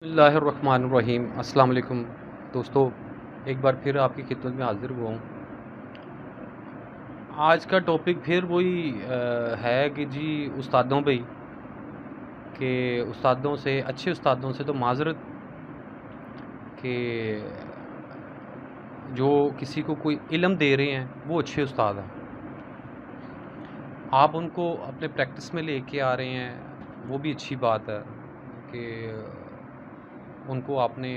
बिस्मिल्लाहिर्रहमानिर्रहीम अस्सलाम वालेकुम दोस्तों, एक बार फिर आपकी खिदमत में हाज़िर हुआ हूँ। आज का टॉपिक फिर वही है कि जी उस्तादों पे ही कि उस्तादों से अच्छे उस्तादों से तो माज़रत कि जो किसी को कोई इल्म दे रहे हैं वो अच्छे उस्ताद हैं। आप उनको अपने प्रैक्टिस में लेके आ रहे हैं वो भी अच्छी बात है कि उनको आपने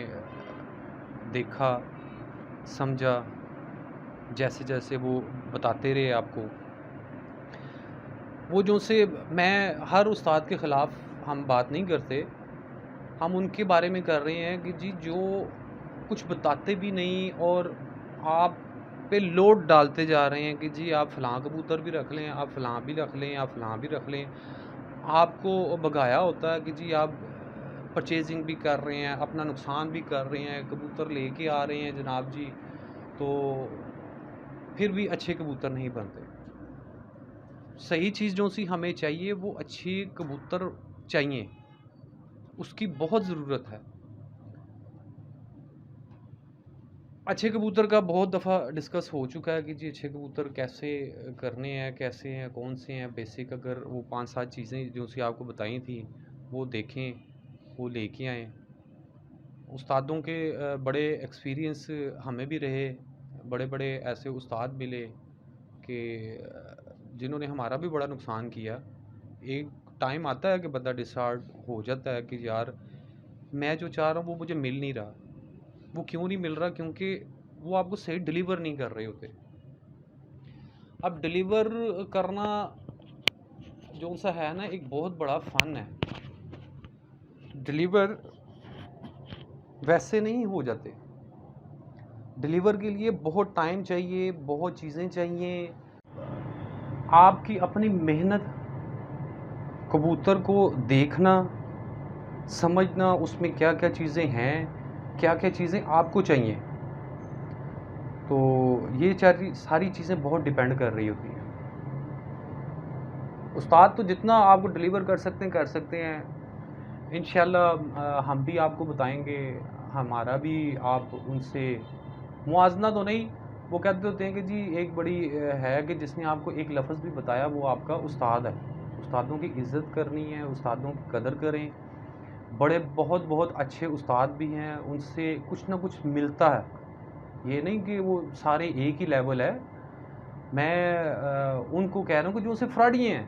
देखा, समझा, जैसे-जैसे वो बताते रहे आपको। वो जो से मैं हर उस्ताद के ख़िलाफ़ हम बात नहीं करते, हम उनके बारे में कर रहे हैं कि जी जो कुछ बताते भी नहीं और आप पे लोड डालते जा रहे हैं कि जी आप फ़लाँ कबूतर भी रख लें, आप फ़लाँ भी रख लें, आप फ़लाँ भी रख लें। आपको भगाया होता है कि जी आप परचेज़िंग भी कर रहे हैं, अपना नुकसान भी कर रहे हैं, कबूतर लेके आ रहे हैं जनाब जी, तो फिर भी अच्छे कबूतर नहीं बनते। सही चीज़ जो सी हमें चाहिए वो अच्छे कबूतर चाहिए, उसकी बहुत ज़रूरत है। अच्छे कबूतर का बहुत दफ़ा डिस्कस हो चुका है कि जी अच्छे कबूतर कैसे करने हैं, कैसे हैं, कौन से हैं। बेसिक अगर वो 5-7 चीज़ें जो सी आपको बताई थी वो देखें, वो लेके आएँ। उस्तादों के बड़े एक्सपीरियंस हमें भी रहे, बड़े-बड़े ऐसे उस्ताद मिले कि जिन्होंने हमारा भी बड़ा नुकसान किया। एक टाइम आता है कि बंदा डिसहार्ड हो जाता है कि यार मैं जो चाह रहा हूँ वो मुझे मिल नहीं रहा। वो क्यों नहीं मिल रहा? क्योंकि वो आपको सही डिलीवर नहीं कर रहे होते। अब डिलीवर करना जो सा है ना एक बहुत बड़ा फ़न है। डिलीवर वैसे नहीं हो जाते। डिलीवर के लिए बहुत टाइम चाहिए, बहुत चीज़ें चाहिए। आपकी अपनी मेहनत, कबूतर को देखना, समझना उसमें क्या-क्या चीज़ें हैं, क्या-क्या चीज़ें आपको चाहिए। तो ये सारी चीज़ें बहुत डिपेंड कर रही होती हैं। उस्ताद तो जितना आपको डिलीवर कर सकते हैं। इंशाल्लाह हम भी आपको बताएँगे, हमारा भी आप उनसे मुआज़ना तो नहीं, वो कहते होते हैं कि जी एक बड़ी है कि जिसने आपको एक लफ़्ज़ भी बताया वो आपका उस्ताद है। उस्तादों की इज़्ज़त करनी है, उस्तादों की कदर करें। बड़े बहुत-बहुत अच्छे उस्ताद भी हैं, उनसे कुछ ना कुछ मिलता है। ये नहीं कि वो सारे एक ही लेवल है। मैं उनको कह रहा हूँ कि जो सिर्फ़ फ्रॉड ही हैं,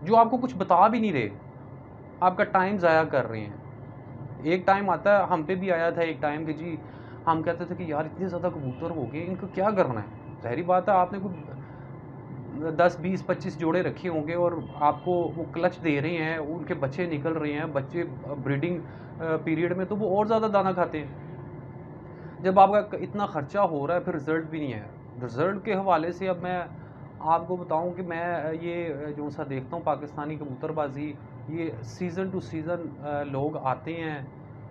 जो आपको कुछ बता भी नहीं रहे, आपका टाइम ज़ाया कर रहे हैं। एक टाइम आता है, हम पे भी आया था एक टाइम कि जी हम कहते थे कि यार इतने ज़्यादा कबूतर हो गए, इनको क्या करना है? ज़ाहिर-सी बात है आपने कोई 10, 20, 25 जोड़े रखे होंगे और आपको वो क्लच दे रहे हैं, उनके बच्चे निकल रहे हैं, बच्चे ब्रीडिंग पीरियड में तो वो और ज़्यादा दाना खाते हैं। जब आपका इतना ख़र्चा हो रहा है फिर रिज़ल्ट भी नहीं है। रिज़ल्ट के हवाले से अब मैं आपको बताऊँ कि मैं ये जो सा देखता हूँ पाकिस्तानी कबूतरबाज़ी, ये सीज़न टू सीज़न लोग आते हैं,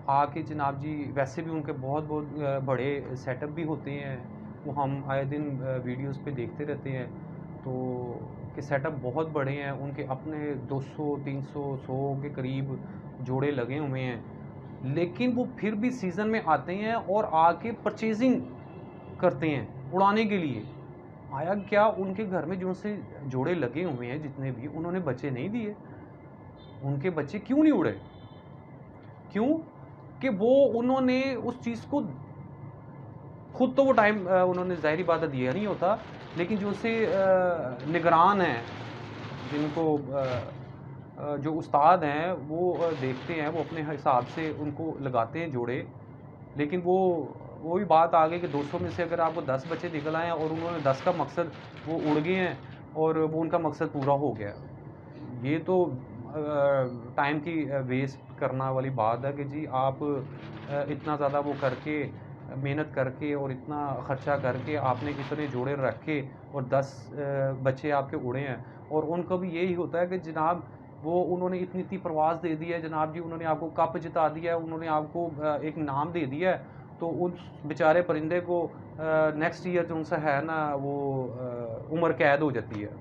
आके जनाब जी वैसे भी उनके बहुत-बहुत बड़े सेटअप भी होते हैं। वो हम आए दिन वीडियोज़ पे देखते रहते हैं, तो कि सेटअप बहुत बड़े हैं, उनके अपने 200, 300, 100 के करीब जोड़े लगे हुए हैं। लेकिन वो फिर भी सीज़न में आते हैं और आके परचेज़िंग करते हैं उड़ाने के लिए। आया क्या उनके घर में जो से जोड़े लगे हुए हैं जितने भी उन्होंने बच्चे नहीं दिए। उनके बच्चे क्यों नहीं उड़े? क्यों? कि वो उन्होंने उस चीज़ को खुद तो वो टाइम उन्होंने ज़ाहिर-सी बात है दिया नहीं होता, लेकिन जो से निगरान हैं, जिनको जो उस्ताद हैं वो देखते हैं, वो अपने हिसाब से उनको लगाते हैं जोड़े। लेकिन वो भी बात आ गई कि 200 में से अगर आपको 10 बच्चे निकल आए हैं और उन्होंने 10 का मकसद वो उड़ गए हैं और वो उनका मकसद पूरा हो गया। ये तो टाइम की वेस्ट करना वाली बात है कि जी आप इतना ज़्यादा वो करके मेहनत करके और इतना ख़र्चा करके आपने इतने जोड़े रखे और 10 बच्चे आपके उड़े हैं और उनको भी यही होता है कि जनाब वो उन्होंने इतनी-इतनी परवाज़ दे दी है जनाब जी, उन्होंने आपको कप जिता दिया है, उन्होंने आपको एक नाम दे दिया है, तो उस बेचारे परिंदे को नेक्स्ट ईयर जो उनसे है ना वो उम्र कैद हो जाती है।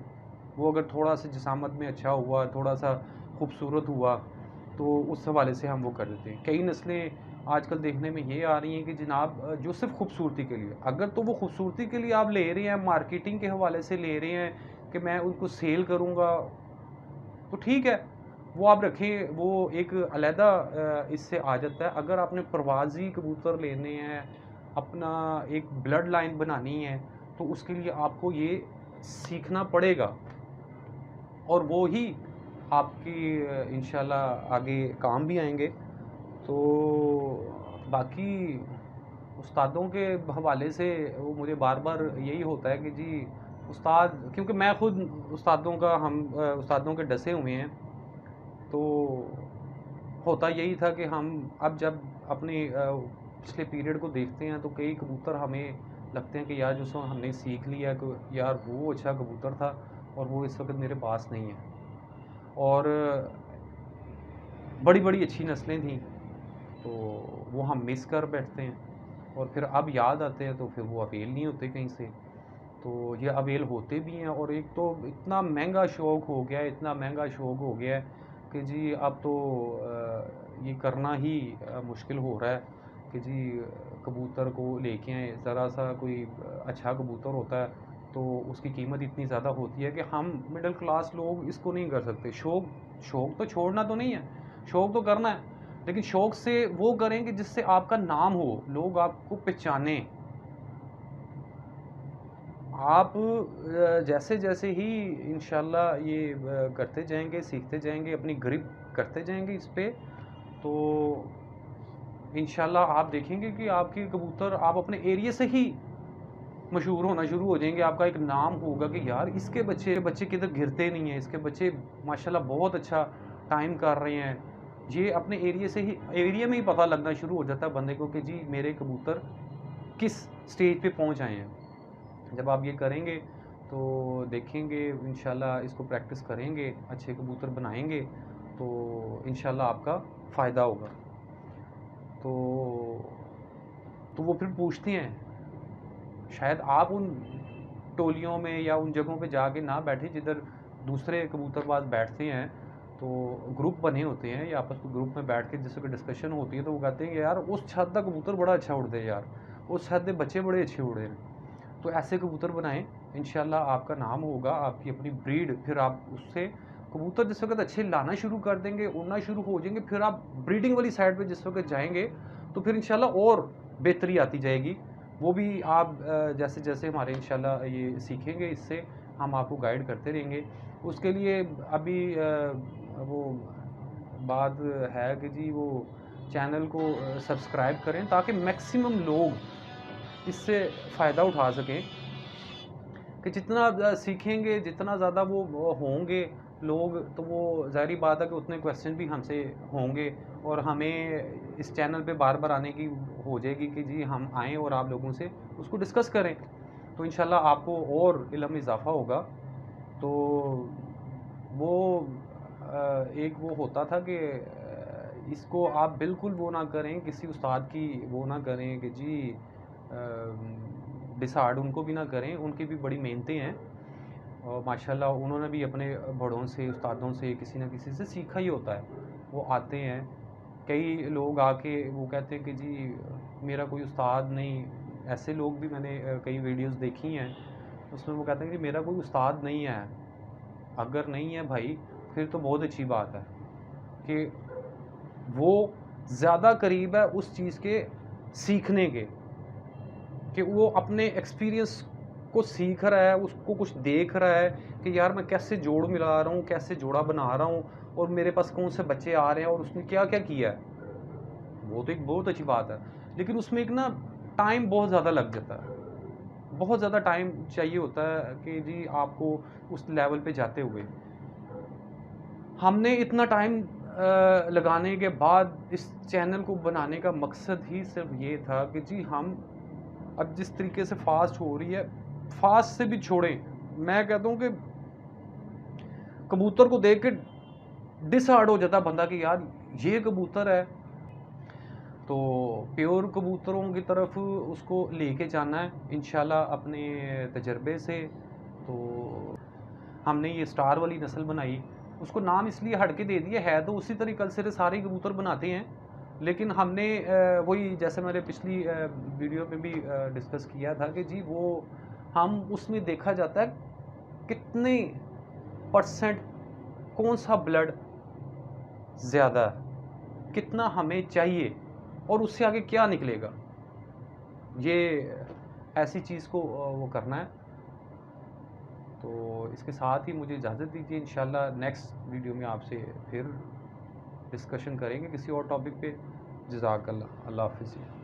वो अगर थोड़ा-सा जिसामत में अच्छा हुआ, थोड़ा-सा खूबसूरत हुआ, तो उस हवाले से हम वो कर देते हैं। कई नस्लें आजकल देखने में ये आ रही हैं कि जनाब जो सिर्फ़ खूबसूरती के लिए, अगर तो वो खूबसूरती के लिए आप ले रहे हैं, मार्केटिंग के हवाले से ले रहे हैं कि मैं उनको सेल करूँगा, तो ठीक है, वो आप रखें, वो एक अलहदा इससे आ जाता है। अगर आपने प्रवाज़ी कबूतर लेने हैं, अपना एक ब्लड लाइन बनानी है, तो उसके लिए आपको ये सीखना पड़ेगा और वो ही आपकी इंशाल्लाह आगे काम भी आएँगे। तो बाकी उस्तादों के हवाले से वो मुझे बार-बार यही होता है कि जी उस्ताद, क्योंकि मैं खुद उस्तादों का उस्तादों के डसे हुए हैं, तो होता यही था कि हम अब जब अपने पिछले पीरियड को देखते हैं तो कई कबूतर हमें लगते हैं कि यार जो सो हमने सीख लिया कि यार वो अच्छा कबूतर था और वो इस वक़्त मेरे पास नहीं है। और बड़ी-बड़ी अच्छी नस्लें थीं, तो वो हम मिस कर बैठते हैं और फिर अब याद आते हैं तो फिर वो अवेल नहीं होते कहीं से। तो ये अवेल होते भी हैं और एक तो इतना महंगा शौक़ हो गया है, इतना महंगा शौक़ हो गया है कि जी अब तो ये करना ही मुश्किल हो रहा है कि जी कबूतर को लेके आएँ, ज़रा-सा कोई अच्छा कबूतर होता है तो उसकी कीमत इतनी ज़्यादा होती है कि हम मिडल क्लास लोग इसको नहीं कर सकते। शौक़ शौक़ तो छोड़ना तो नहीं है, शौक़ तो करना है, लेकिन शौक़ से वो करें कि जिससे आपका नाम हो, लोग आपको पहचानें। आप जैसे-जैसे ही इंशाल्लाह ये करते जाएँगे, सीखते जाएँगे, अपनी ग्रिप करते जाएँगे इस पे, तो इंशाल्लाह आप देखेंगे कि आपके कबूतर आप अपने एरिया से ही मशहूर होना शुरू हो जाएँगे। आपका एक नाम होगा कि यार इसके बच्चे किधर गिरते नहीं हैं, इसके बच्चे माशाल्लाह बहुत अच्छा टाइम कर रहे हैं। ये अपने एरिया से ही एरिया में ही पता लगना शुरू हो जाता है बंदे को कि जी मेरे कबूतर किस स्टेज पे पहुँच आए हैं। जब आप ये करेंगे तो देखेंगे इंशाल्लाह, इसको प्रैक्टिस करेंगे, अच्छे कबूतर बनाएँगे तो इंशाल्लाह आपका फ़ायदा होगा। तो वो फिर पूछते हैं, शायद आप उन टोलियों में या उन जगहों पे जाके ना बैठे जिधर दूसरे कबूतरबाज़ बैठते हैं, तो ग्रुप बने होते हैं या आपस में ग्रुप में बैठ के जिस वक़्त डिस्कशन होती है तो वो कहते हैं कि यार उस छत दा कबूतर बड़ा अच्छा उड़दे यार, उस छत दे बच्चे बड़े अच्छे उड़े हैं। तो ऐसे कबूतर बनाएँ, इंशाल्लाह आपका नाम होगा, आपकी अपनी ब्रीड, फिर आप उससे कबूतर जिस वक़्त अच्छे लाना शुरू कर देंगे, उड़ना शुरू हो जाएँगे, फिर आप ब्रीडिंग वाली साइड पे जिस वक़्त जाएँगे, तो फिर इंशाल्लाह और बेहतरी आती जाएगी। वो भी आप जैसे-जैसे हमारे इंशाल्लाह ये सीखेंगे, इससे हम आपको गाइड करते रहेंगे। उसके लिए अभी वो बात है कि जी वो चैनल को सब्सक्राइब करें ताकि मैक्सिमम लोग इससे फ़ायदा उठा सकें। कि जितना सीखेंगे, जितना ज़्यादा वो होंगे लोग, तो वो ज़ाहिर-सी बात है कि उतने क्वेश्चन भी हमसे होंगे और हमें इस चैनल पे बार-बार आने की हो जाएगी कि जी हम आएँ और आप लोगों से उसको डिस्कस करें। तो इंशाल्लाह आपको और इल्म में इज़ाफ़ा होगा। तो वो एक वो होता था कि इसको आप बिल्कुल वो ना करें, किसी उस्ताद की वो ना करें कि जी डिसहार्ड उनको भी ना करें, उनकी भी बड़ी मेहनतें हैं और माशाल्लाह उन्होंने भी अपने बड़ों से, उस्तादों से किसी न किसी से सीखा ही होता है। वो आते हैं, कई लोग आके वो कहते हैं कि जी मेरा कोई उस्ताद नहीं, ऐसे लोग भी मैंने कई वीडियोज़ देखी हैं, उसमें वो कहते हैं कि मेरा कोई उस्ताद नहीं है। अगर नहीं है भाई, फिर तो बहुत अच्छी बात है कि वो ज़्यादा करीब है उस चीज़ के सीखने के, कि वो अपने एक्सपीरियंस को सीख रहा है, उसको कुछ देख रहा है कि यार मैं कैसे जोड़ मिला रहा हूँ, कैसे जोड़ा बना रहा हूँ और मेरे पास कौन से बच्चे आ रहे हैं और उसने क्या-क्या किया है। वो तो एक बहुत अच्छी बात है, लेकिन उसमें एक ना टाइम बहुत ज़्यादा लग जाता है। बहुत ज़्यादा टाइम चाहिए होता है कि जी आपको उस लेवल पे जाते हुए। हमने इतना टाइम लगाने के बाद इस चैनल को बनाने का मकसद ही सिर्फ़ ये था कि जी हम अब जिस तरीके से फ़ास्ट हो रही है, फ़ास्ट से भी छोड़ें। मैं कहता हूँ कि कबूतर को देख के डिसहार्ट हो जाता है बंदा कि यार ये कबूतर है। तो प्योर कबूतरों की तरफ उसको लेके जाना है इंशाल्लाह अपने तजर्बे से। तो हमने ये स्टार वाली नस्ल बनाई उसको नाम इसलिए हट के दे दिया है, तो उसी तरीके से सारे कबूतर बनाते हैं, लेकिन हमने वही जैसे मैंने पिछली वीडियो में भी डिस्कस किया था कि जी वो हम उसमें देखा जाता है कितने परसेंट कौन सा ब्लड ज़्यादा है, कितना हमें चाहिए और उससे आगे क्या निकलेगा, ये ऐसी चीज़ को वो करना है। तो इसके साथ ही मुझे इजाज़त दीजिए, इंशाल्लाह नेक्स्ट वीडियो में आपसे फिर डिस्कशन करेंगे किसी और टॉपिक पे। जज़ाकल्लाह, अल्लाह हाफ़िज़।